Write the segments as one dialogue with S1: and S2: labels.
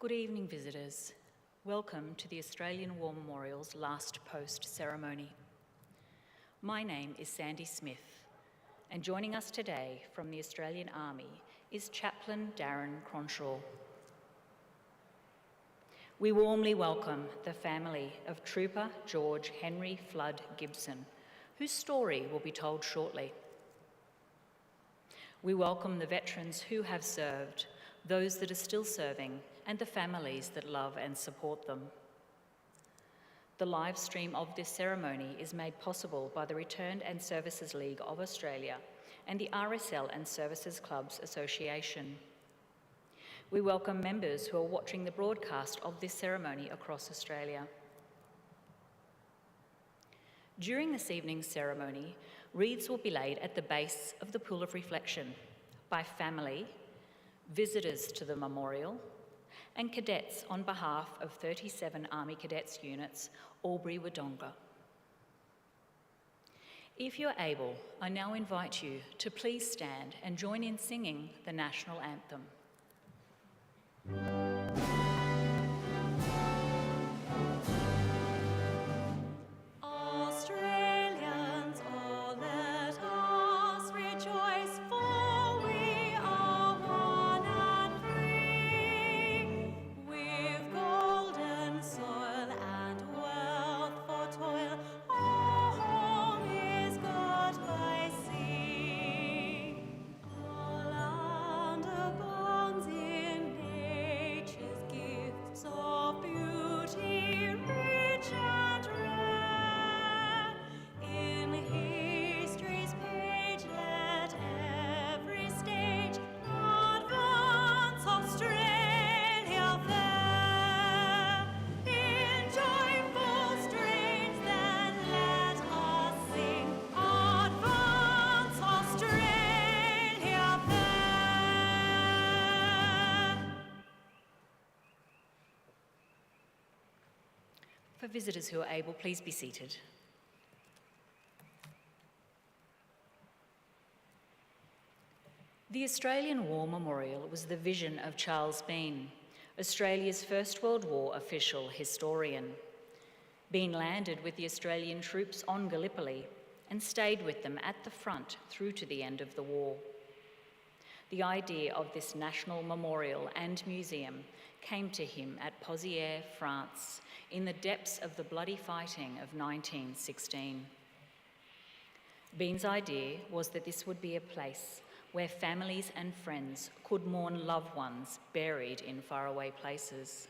S1: Good evening, visitors. Welcome to the Australian War Memorial's last post ceremony. My name is Sandy Smith, and joining us today from the Australian Army is Chaplain Darren Cronshaw. We warmly welcome the family of Trooper George Henry Flood Gibson, whose story will be told shortly. We welcome the veterans who have served, those that are still serving, and the families that love and support them. The live stream of this ceremony is made possible by the Returned and Services League of Australia and the RSL and Services Clubs Association. We welcome members who are watching the broadcast of this ceremony across Australia. During this evening's ceremony, wreaths will be laid at the base of the Pool of Reflection by family, visitors to the memorial, and cadets on behalf of 37 Army Cadets Units, Albury-Wodonga. If you're able, I now invite you to please stand and join in singing the National Anthem. For visitors who are able, please be seated. The Australian War Memorial was the vision of Charles Bean, Australia's First World War official historian. Bean landed with the Australian troops on Gallipoli and stayed with them at the front through to the end of the war. The idea of this national memorial and museum came to him at Pozières, France, in the depths of the bloody fighting of 1916. Bean's idea was that this would be a place where families and friends could mourn loved ones buried in faraway places.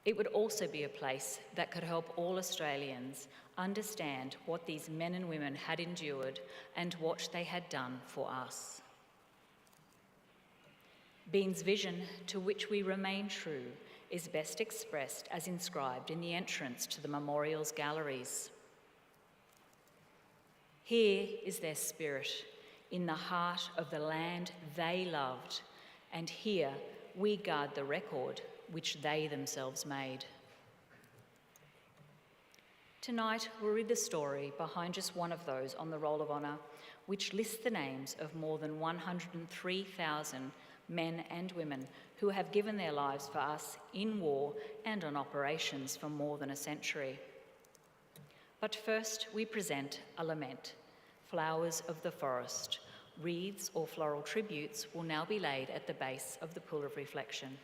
S1: It would also be a place that could help all Australians understand what these men and women had endured and what they had done for us. Bean's vision, to which we remain true, is best expressed as inscribed in the entrance to the memorial's galleries. Here is their spirit, in the heart of the land they loved, and here we guard the record which they themselves made. Tonight we'll read the story behind just one of those on the Roll of Honour, which lists the names of more than 103,000 men and women who have given their lives for us in war and on operations for more than a century. But first we present a lament, Flowers of the Forest. Wreaths or floral tributes will now be laid at the base of the Pool of Reflection.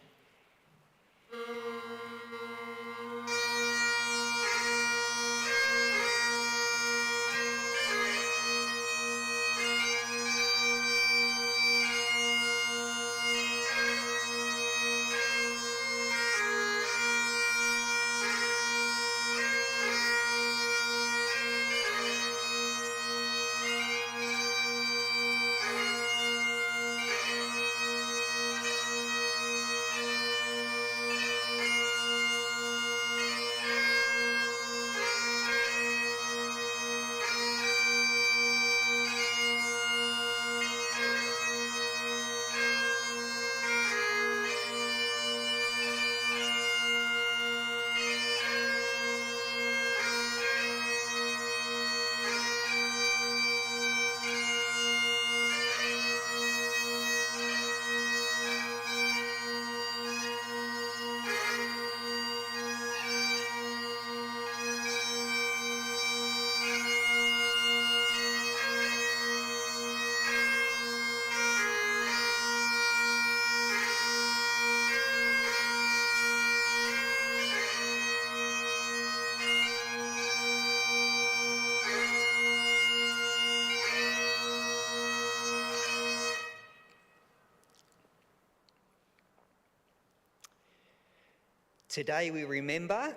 S2: Today we remember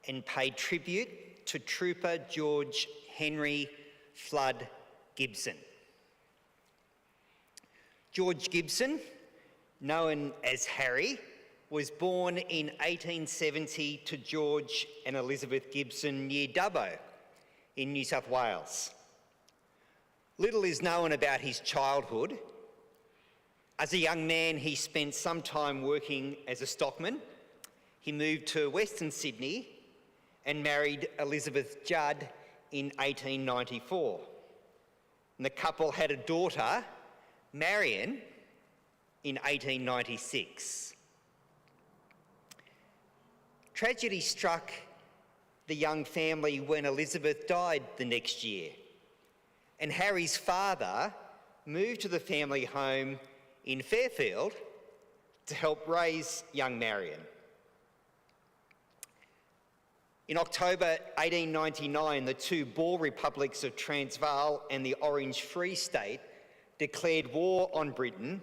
S2: and pay tribute to Trooper George Henry Flood Gibson. George Gibson, known as Harry, was born in 1870 to George and Elizabeth Gibson near Dubbo in New South Wales. Little is known about his childhood. As a young man, he spent some time working as a stockman. He moved to Western Sydney and married Elizabeth Judd in 1894. And the couple had a daughter, Marion, in 1896. Tragedy struck the young family when Elizabeth died the next year, and Harry's father moved to the family home in Fairfield to help raise young Marion. In October 1899, the two Boer republics of Transvaal and the Orange Free State declared war on Britain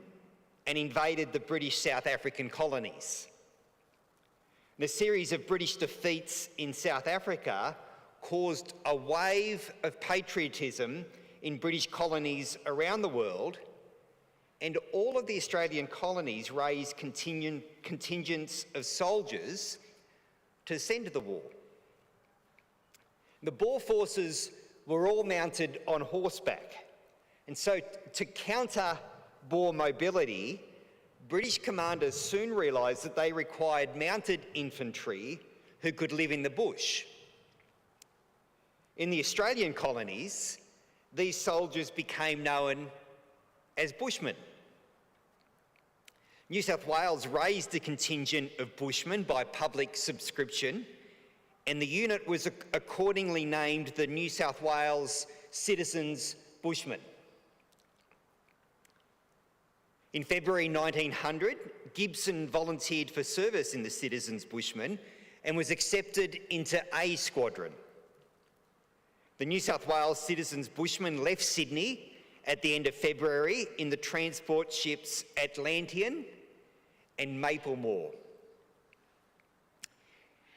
S2: and invaded the British South African colonies. The series of British defeats in South Africa caused a wave of patriotism in British colonies around the world, and all of the Australian colonies raised contingents of soldiers to send to the war. The Boer forces were all mounted on horseback, and so to counter Boer mobility, British commanders soon realised that they required mounted infantry who could live in the bush. In the Australian colonies, these soldiers became known as Bushmen. New South Wales raised a contingent of Bushmen by public subscription, and the unit was accordingly named the New South Wales Citizens Bushmen. In February 1900, Gibson volunteered for service in the Citizens Bushmen and was accepted into A Squadron. The New South Wales Citizens Bushmen left Sydney at the end of February in the transport ships Atlantean and Maplemore.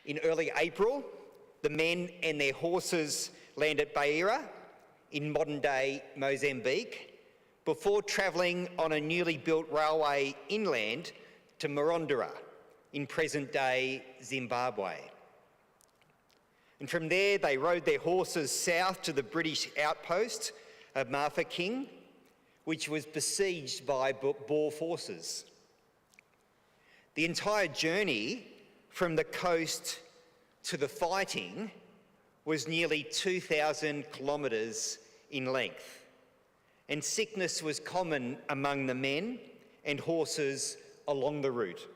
S2: In early April, the men and their horses landed at Beira in modern-day Mozambique before travelling on a newly built railway inland to Marondera in present-day Zimbabwe. And from there, they rode their horses south to the British outpost of Mafeking, which was besieged by Boer forces. The entire journey from the coast to the fighting was nearly 2,000 kilometres in length, and sickness was common among the men and horses along the route.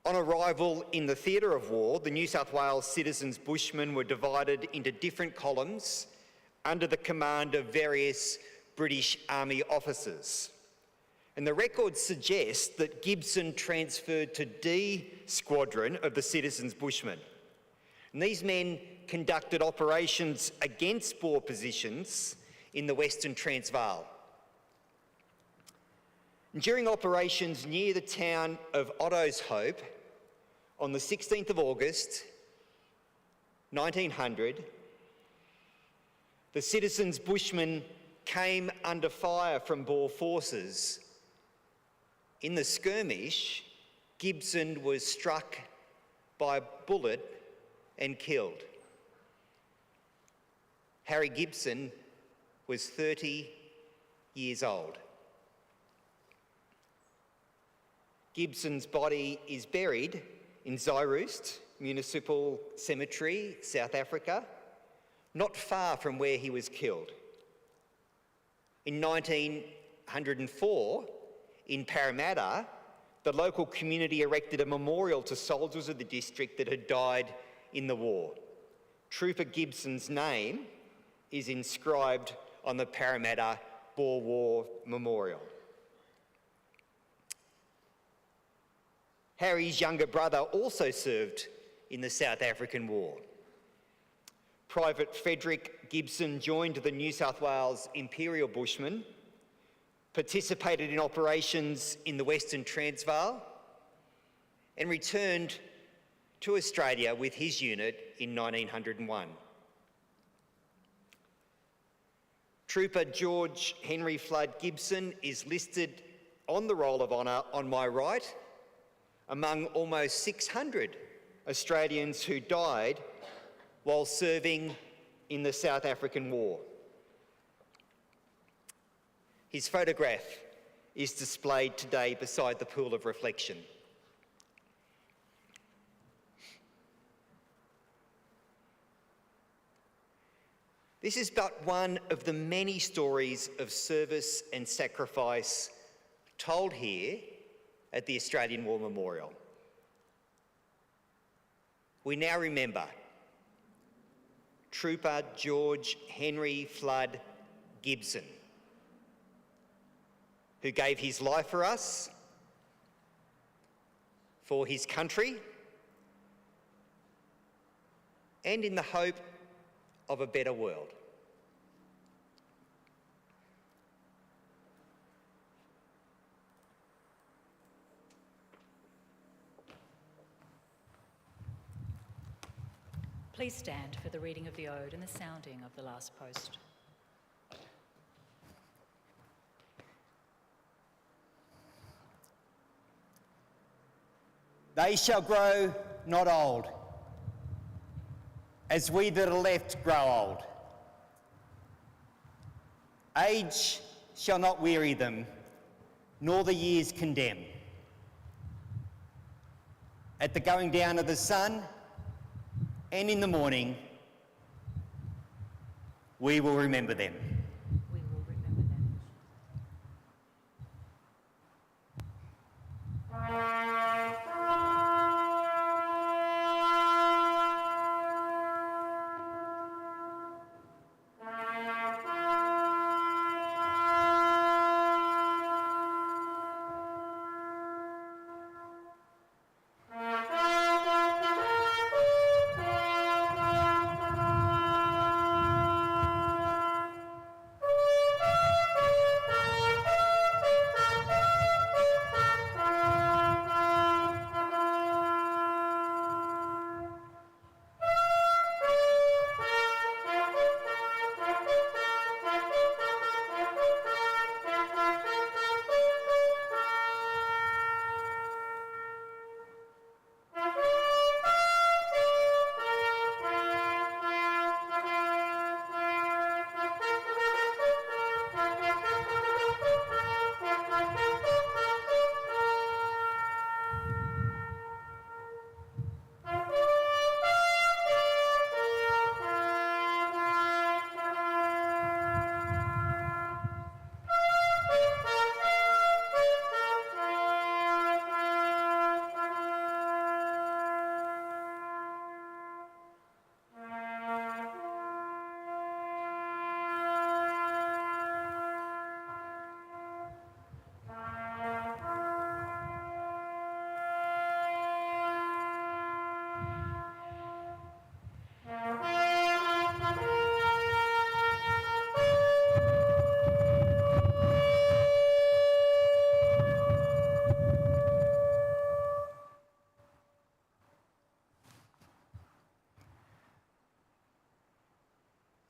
S2: On arrival in the theatre of war, the New South Wales Citizens Bushmen were divided into different columns under the command of various British Army officers. And the records suggest that Gibson transferred to D Squadron of the Citizens Bushmen. And these men conducted operations against Boer positions in the Western Transvaal. During operations near the town of Otto's Hope, on the 16th of August, 1900, the Citizens Bushmen came under fire from Boer forces. In the skirmish, Gibson was struck by a bullet and killed. Harry Gibson was 30 years old. Gibson's body is buried in Zyroost Municipal Cemetery, South Africa, not far from where he was killed. In 1904, in Parramatta, the local community erected a memorial to soldiers of the district that had died in the war. Trooper Gibson's name is inscribed on the Parramatta Boer War Memorial. Harry's younger brother also served in the South African War. Private Frederick Gibson joined the New South Wales Imperial Bushmen, participated in operations in the Western Transvaal, and returned to Australia with his unit in 1901. Trooper George Henry Flood Gibson is listed on the Roll of Honour on my right, among almost 600 Australians who died while serving in the South African War. His photograph is displayed today beside the pool of reflection. This is but one of the many stories of service and sacrifice told here at the Australian War Memorial. We now remember Trooper George Henry Flood Gibson, who gave his life for us, for his country, and in the hope of a better world.
S1: Please stand for the reading of the ode and the sounding of the last post.
S3: They shall grow not old, as we that are left grow old. Age shall not weary them, nor the years condemn. At the going down of the sun, and in the morning, we will remember them.
S1: We will remember them.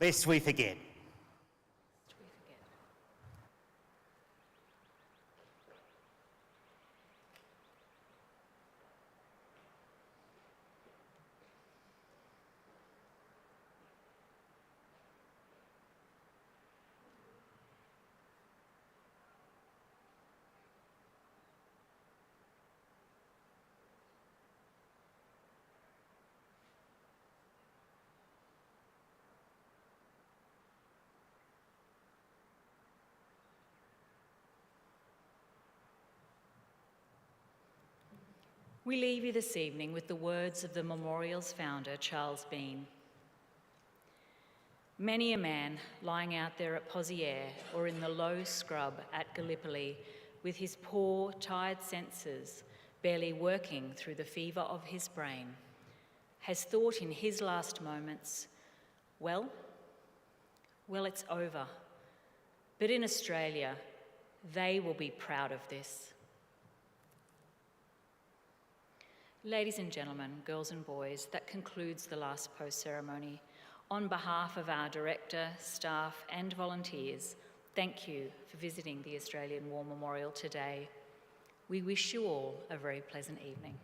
S3: Lest we forget.
S1: We leave you this evening with the words of the memorial's founder, Charles Bean. Many a man lying out there at Poziere or in the low scrub at Gallipoli with his poor, tired senses barely working through the fever of his brain has thought in his last moments, well, it's over. But in Australia, they will be proud of this. Ladies and gentlemen, girls and boys, that concludes the last post ceremony. On behalf of our director, staff and volunteers, thank you for visiting the Australian War Memorial today. We wish you all a very pleasant evening.